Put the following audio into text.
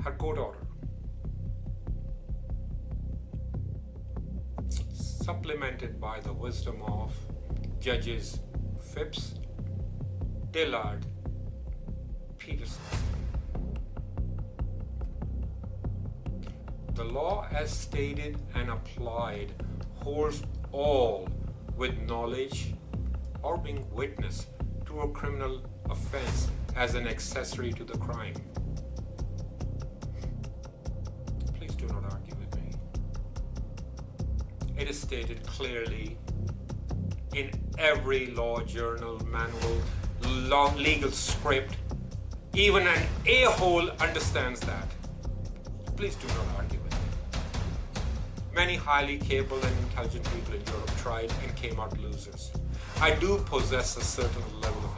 her court order. Supplemented by the wisdom of Judges Phipps, Dillard, Peterson. The law as stated and applied holds all with knowledge or being witness to a criminal offense as an accessory to the crime. Please do not argue with me. It is stated clearly in every law journal, manual, legal script. Even an a-hole understands that. Please do not argue with me. Many highly capable and intelligent people in Europe tried and came out losers. I do possess a certain level of